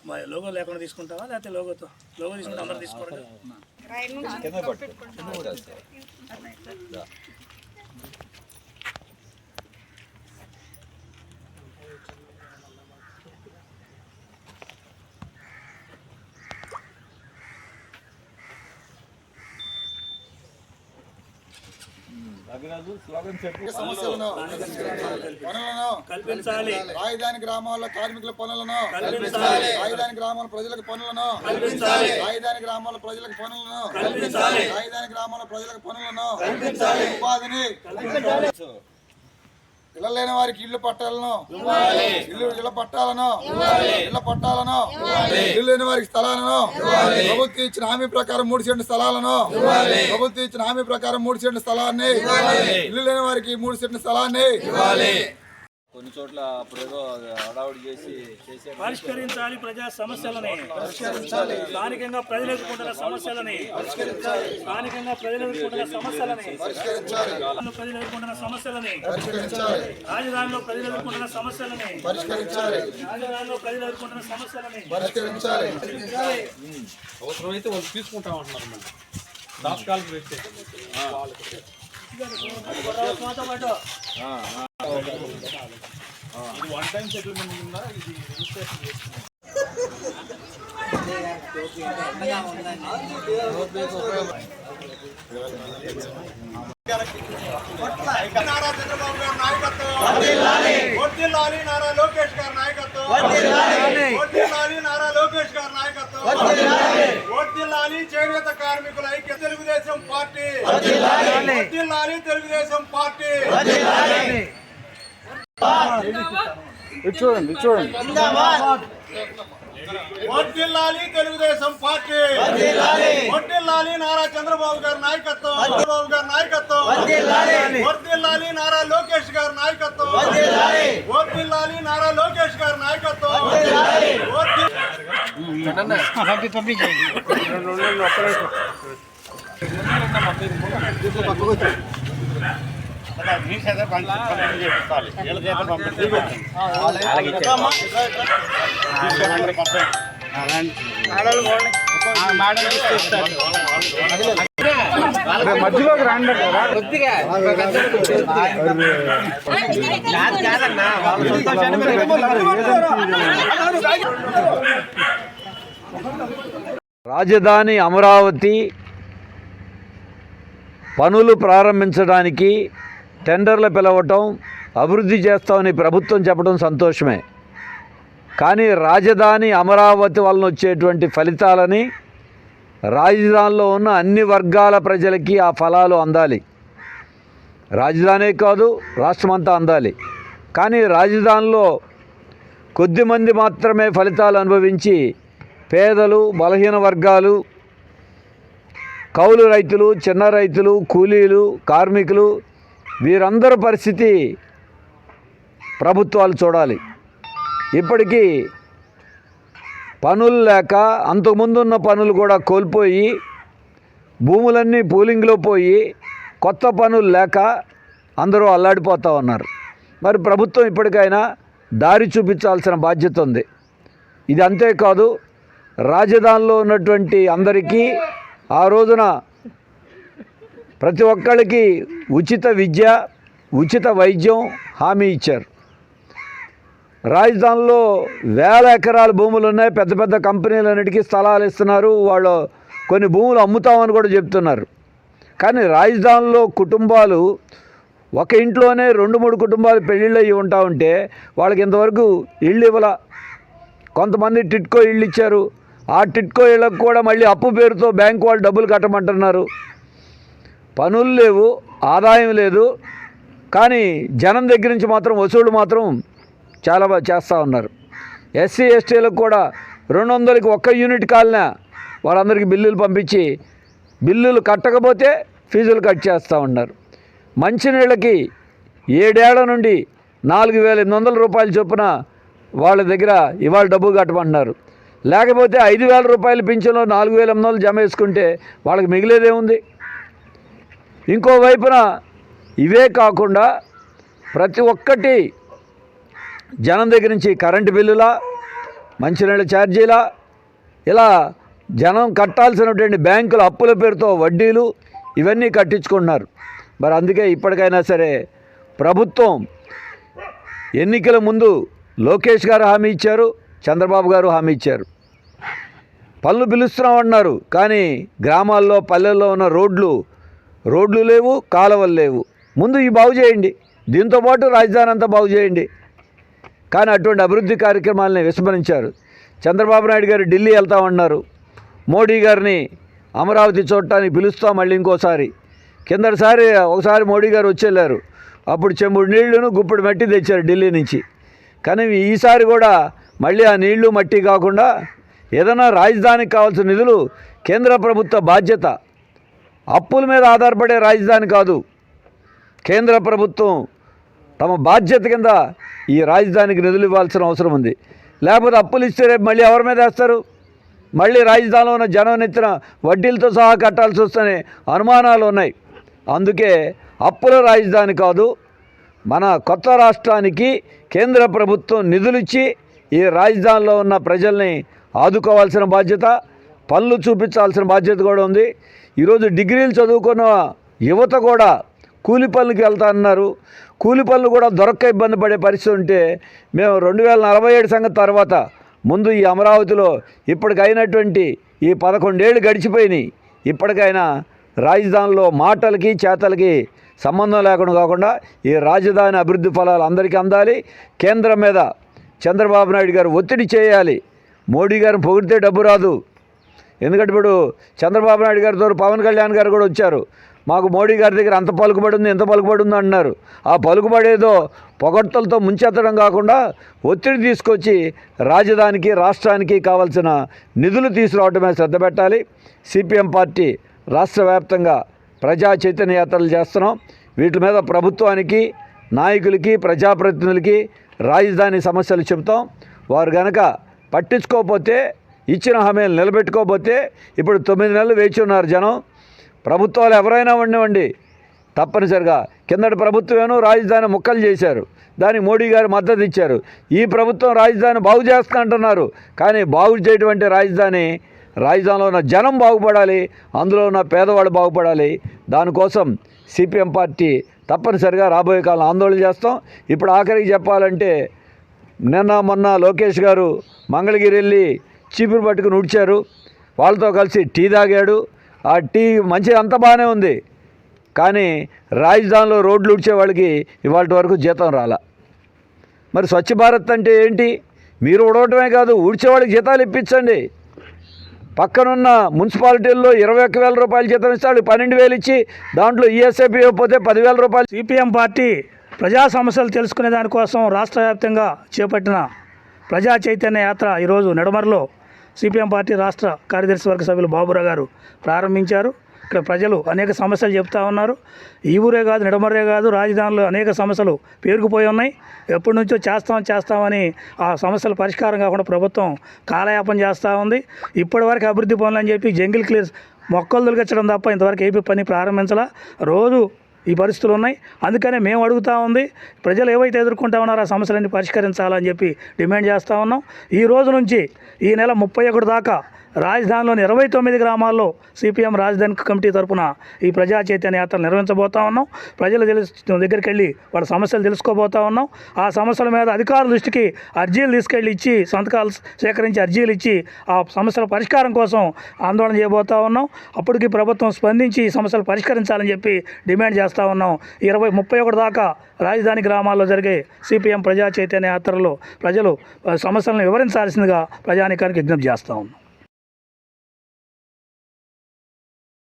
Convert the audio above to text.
మా లోగో లేకుండా తీసుకుంటావా లేకపోతే లోగో తీసుకుంటే అందరూ తీసుకోవాలి. కల్పించాలి. రాజధాని గ్రామాల్లో కార్మికుల పనులను, రాజధాని గ్రామాల ప్రజలకు పనులను, రాజధాని గ్రామాల ప్రజలకు పనులను, రాజధాని గ్రామాల ప్రజలకు పనులను, ఉపాధిని, ఇళ్ల లేని వారికి ఇళ్ల పట్టాలను, ఇళ్ల పట్టాలను, ఇల్లు లేని వారికి స్థలాలను, ప్రభుత్వం ఇచ్చిన హామీ ప్రకారం 3 సెంట్లు స్థలాలను, ప్రభుత్వం ఇచ్చిన హామీ ప్రకారం 3 సెంట్ల స్థలాన్ని, ఇల్లు లేని వారికి 3 సెంట్ల స్థలాన్ని కొన్ని చోట్ల అప్పుడేదో హడావుడి చేసి పరిష్కరించాలి. ప్రజా సమస్యలని స్థానికంగా ప్రజలు ఎదుర్కొంటున్న సమస్యలని రాజధానిలో ప్రజలు ఎదుర్కొంటున్న సమస్యలని అవసరమైతే వాళ్ళు తీసుకుంటాం అంటున్నారు. మళ్ళీ తాత్కాలిక వ్యక్తి ఇది వన్ టైం సెటిల్మెంట్ ఉందా? ఇది రిజిస్ట్రేషన్ నారా చంద్రబాబు గారి నాయకత్వం, నారా లోకేష్ గారి నాయకత్వం, నారా లోకేష్ గారి నాయకత్వం, చేనేత కార్మికుల ఐక్య తెలుగుదేశం పార్టీ, తెలుగుదేశం పార్టీ. చూడండి వర్ధిల్లాలి తెలుగుదేశం పార్టీ, వర్ధిల్లాలి నారా చంద్రబాబు గారి నాయకత్వం, వర్ధిల్లాలి నారా లోకేష్ గారి నాయకత్వం, వర్ధిల్లాలి నారా లోకేష్ గారి నాయకత్వం. మధ్యలోకి రాండి కొద్దిగా రాజధాని అమరావతి పనులు ప్రారంభించడానికి టెండర్లు పిలవటం, అభివృద్ధి చేస్తామని ప్రభుత్వం చెప్పడం సంతోషమే. కానీ రాజధాని అమరావతి వలన వచ్చేటువంటి ఫలితాలని రాజధానిలో ఉన్న అన్ని వర్గాల ప్రజలకి ఆ ఫలాలు అందాలి. రాజధానే కాదు, రాష్ట్రమంతా అందాలి. కానీ రాజధానిలో కొద్దిమంది మాత్రమే ఫలితాలు అనుభవించి పేదలు, బలహీన వర్గాలు, కౌలు రైతులు, చిన్న రైతులు, కూలీలు, కార్మికులు వీరందరి పరిస్థితి ప్రభుత్వాలు చూడాలి. ఇప్పటికీ పనులు లేక అంతకుముందున్న పనులు కూడా కోల్పోయి భూములన్నీ పూలింగ్లో పోయి కొత్త పనులు లేక అందరూ అల్లాడిపోతూ ఉన్నారు. మరి ప్రభుత్వం ఇప్పటికైనా దారి చూపించాల్సిన బాధ్యత ఉంది. ఇది అంతేకాదు, రాజధానిలో ఉన్నటువంటి అందరికీ ఆ రోజున ప్రతి ఒక్కళ్ళకి ఉచిత విద్య, ఉచిత వైద్యం హామీ ఇచ్చారు. రాజధానిలో వేల ఎకరాల భూములు ఉన్నాయి. పెద్ద పెద్ద కంపెనీలన్నిటికీ స్థలాలు ఇస్తున్నారు. వాళ్ళు కొన్ని భూములు అమ్ముతామని కూడా చెప్తున్నారు. కానీ రాజధానిలో కుటుంబాలు ఒక ఇంట్లోనే 2-3 కుటుంబాలు పెళ్ళిళ్ళు అయ్యి ఉంటా ఉంటే వాళ్ళకి ఇంతవరకు ఇళ్ళు ఇవ్వాల. కొంతమంది టిట్కో ఇళ్ళు ఇచ్చారు. ఆ టిట్కో ఇళ్ళకు కూడా మళ్ళీ అప్పు పేరుతో బ్యాంకు వాళ్ళు డబ్బులు కట్టమంటున్నారు. పనులు లేవు, ఆదాయం లేదు. కానీ జనం దగ్గర నుంచి మాత్రం వసూలు మాత్రం చాలా బాగా చేస్తూ ఉన్నారు. ఎస్సీ ఎస్టీలకు కూడా 200కి 1 యూనిట్ కాలినా వాళ్ళందరికీ బిల్లులు పంపించి బిల్లులు కట్టకపోతే ఫీజులు కట్ చేస్తూ ఉన్నారు. మంచినీళ్ళకి 7 ఏళ్ల నుండి 4,800 రూపాయలు చొప్పున వాళ్ళ దగ్గర ఇవాళ డబ్బు కట్టమంటున్నారు. లేకపోతే 5,000 రూపాయలు పింఛన్లో 4,800 జమ వేసుకుంటే వాళ్ళకి మిగిలేదేముంది? ఇంకోవైపున ఇవే కాకుండా ప్రతి ఒక్కటి జనం దగ్గర నుంచి కరెంటు బిల్లులా, మంచినీళ్ళ ఛార్జీలా, ఇలా జనం కట్టాల్సినటువంటి బ్యాంకుల అప్పుల పేరుతో వడ్డీలు ఇవన్నీ కట్టించుకుంటున్నారు. మరి అందుకే ఇప్పటికైనా సరే ప్రభుత్వం ఎన్నికల ముందు లోకేష్ గారు హామీ ఇచ్చారు, చంద్రబాబు గారు హామీ ఇచ్చారు. పనులు పిలుస్తున్నామన్నారు, కానీ గ్రామాల్లో పల్లెల్లో ఉన్న రోడ్లు లేవు, కాలువలు లేవు. ముందు ఈ బాగు చేయండి, దీంతోపాటు రాజధాని అంతా బాగు చేయండి. కానీ అటువంటి అభివృద్ధి కార్యక్రమాలని విస్మరించారు. చంద్రబాబు నాయుడు గారు ఢిల్లీ వెళ్తామన్నారు, మోడీ గారిని అమరావతి చూడటానికి పిలుస్తాం మళ్ళీ ఇంకోసారి. కిందటిసారి ఒకసారి మోడీ గారు వచ్చేళ్ళారు, అప్పుడు చెంబుడు నీళ్లును గుప్పుడు మట్టి తెచ్చారు ఢిల్లీ నుంచి. కానీ ఈసారి కూడా మళ్ళీ ఆ నీళ్లు మట్టి కాకుండా ఏదైనా రాజధానికి కావాల్సిన నిధులు కేంద్ర ప్రభుత్వ బాధ్యత. అప్పుల మీద ఆధారపడే రాజధాని కాదు, కేంద్ర ప్రభుత్వం తమ బాధ్యత కింద ఈ రాజధానికి నిధులు ఇవ్వాల్సిన అవసరం ఉంది. లేకపోతే అప్పులు ఇస్తే రేపు మళ్ళీ ఎవరి మీద వేస్తారు? మళ్ళీ రాజధానిలో ఉన్న జనం నెత్తిన వడ్డీలతో సహా కట్టాల్సి వస్తేనే అనుమానాలు ఉన్నాయి. అందుకే అప్పుల రాజధాని కాదు, మన కొత్త రాష్ట్రానికి కేంద్ర ప్రభుత్వం నిధులిచ్చి ఈ రాజధానిలో ఉన్న ప్రజల్ని ఆదుకోవాల్సిన బాధ్యత, పనులు చూపించాల్సిన బాధ్యత కూడా ఉంది. ఈరోజు డిగ్రీలు చదువుకున్న యువత కూడా కూలి పనులకి వెళ్తా అన్నారు. కూలి పనులు కూడా దొరక్క ఇబ్బంది పడే పరిస్థితి ఉంటే మేము 2047 సంగతి తర్వాత ముందు ఈ అమరావతిలో ఇప్పటికైనటువంటి ఈ 11 ఏళ్ళు గడిచిపోయినాయి, ఇప్పటికైనా రాజధానిలో మాటలకి చేతలకి సంబంధం లేకుండా కాకుండా ఈ రాజధాని అభివృద్ధి ఫలాలు అందరికీ అందాలి. కేంద్రం మీద చంద్రబాబు నాయుడు గారు ఒత్తిడి చేయాలి. మోడీ గారిని పొగిడితే డబ్బు రాదు. ఎందుకంటే ఇప్పుడు చంద్రబాబు నాయుడు గారితో పవన్ కళ్యాణ్ గారు కూడా వచ్చారు. మాకు మోడీ గారి దగ్గర అంత పలుకుబడి ఉంది, ఎంత పలుకుబడి ఉంది అంటున్నారు. ఆ పలుకుబడేదో పొగడ్తలతో ముంచెత్తడం కాకుండా ఒత్తిడి తీసుకొచ్చి రాజధానికి రాష్ట్రానికి కావాల్సిన నిధులు తీసుకురావడమే శ్రద్ధ పెట్టాలి. సిపిఎం పార్టీ రాష్ట్ర వ్యాప్తంగా ప్రజా చైతన్య యాత్రలు చేస్తున్నాం. వీటి మీద ప్రభుత్వానికి, నాయకులకి, ప్రజాప్రతినిధులకి రాజధాని సమస్యలు చెబుతాం. వారు గనక పట్టించుకోకపోతే, ఇచ్చిన హామీలు నిలబెట్టుకోకపోతే, ఇప్పుడు 9 నెలలు వేచి ఉన్నారు జనం. ప్రభుత్వాలు ఎవరైనా ఉండనివ్వండి, తప్పనిసరిగా కిందటి ప్రభుత్వమేనో రాజధాని ముక్కలు చేశారు, దానికి మోడీ గారు మద్దతు ఇచ్చారు. ఈ ప్రభుత్వం రాజధాని బాగు చేస్తా అంటున్నారు, కానీ బాగు చేయటువంటి రాజధానిలో ఉన్న జనం బాగుపడాలి, అందులో ఉన్న పేదవాళ్ళు బాగుపడాలి. దానికోసం సిపిఎం పార్టీ తప్పనిసరిగా రాబోయే కాలం ఆందోళన చేస్తాం. ఇప్పుడు ఆఖరికి చెప్పాలంటే నిన్న మొన్న లోకేష్ గారు మంగళగిరి వెళ్ళి చీపురు పట్టుకుని ఉడిచారు, వాళ్ళతో కలిసి టీ తాగాడు. ఆ టీ మంచి అంత బాగానే ఉంది, కానీ రాజధానిలో రోడ్లు ఉడిచే వాళ్ళకి ఇవాళ వరకు జీతం రాలా. మరి స్వచ్ఛ భారత్ అంటే ఏంటి? మీరు ఉడవటమే కాదు, ఊడ్చేవాళ్ళకి జీతాలు ఇప్పించండి. పక్కనున్న మున్సిపాలిటీల్లో 21,000 రూపాయలు జీతం ఇస్తాడు, 12,000 ఇచ్చి దాంట్లో ఈఎస్ఐపి ఇవ్వకపోతే 10,000 రూపాయలు. సిపిఎం పార్టీ ప్రజా సమస్యలు తెలుసుకునే దానికోసం రాష్ట్ర వ్యాప్తంగా చేపట్టిన ప్రజా చైతన్య యాత్ర ఈరోజు నెడమర్లో సిపిఎం పార్టీ రాష్ట్ర కార్యదర్శి వర్గ సభ్యులు బాబురావు గారు ప్రారంభించారు. ఇక్కడ ప్రజలు అనేక సమస్యలు చెప్తా ఉన్నారు. ఈ ఊరే కాదు, నెడమర్రే కాదు, రాజధానిలో అనేక సమస్యలు పేరుకుపోయి ఉన్నాయి. ఎప్పటి నుంచో చేస్తామని ఆ సమస్యల పరిష్కారం కాకుండా ప్రభుత్వం కాలయాపన చేస్తూ ఉంది. ఇప్పటివరకు అభివృద్ధి పనులు అని చెప్పి జంగిల్ క్లియర్స్ మొక్కలు తొలగించడం తప్ప ఇంతవరకు ఏపీ పని ప్రారంభించాల. రోజు ఈ పరిస్థితులు ఉన్నాయి. అందుకనే మేము అడుగుతూ ఉంది, ప్రజలు ఏవైతే ఎదుర్కొంటా ఉన్నారో ఆ సమస్యలన్నీ పరిష్కరించాలని చెప్పి డిమాండ్ చేస్తూ ఉన్నాం. ఈ రోజు నుంచి ఈ నెల 31 దాకా రాజధానిలోని 29 గ్రామాల్లో సిపిఎం రాజధాని కమిటీ తరఫున ఈ ప్రజా చైతన్య యాత్ర నిర్వహించబోతా ఉన్నాం. ప్రజల దగ్గరికి వెళ్ళి వాళ్ళ సమస్యలు తెలుసుకోబోతా ఉన్నాం. ఆ సమస్యల మీద అధికారుల దృష్టికి అర్జీలు తీసుకెళ్ళి ఇచ్చి, సంతకాలు సేకరించి అర్జీలు ఇచ్చి ఆ సమస్యల పరిష్కారం కోసం ఆందోళన చేయబోతా ఉన్నాం. అప్పటికి ప్రభుత్వం స్పందించి ఈ సమస్యలు పరిష్కరించాలని చెప్పి డిమాండ్ చేస్తూ ఉన్నాం. 31 దాకా రాజధాని గ్రామాల్లో జరిగే సిపిఎం ప్రజా చైతన్య యాత్రలో ప్రజలు సమస్యలను వివరించాల్సిందిగా ప్రజానీకానికి విజ్ఞప్తి చేస్తూ ఉన్నాం.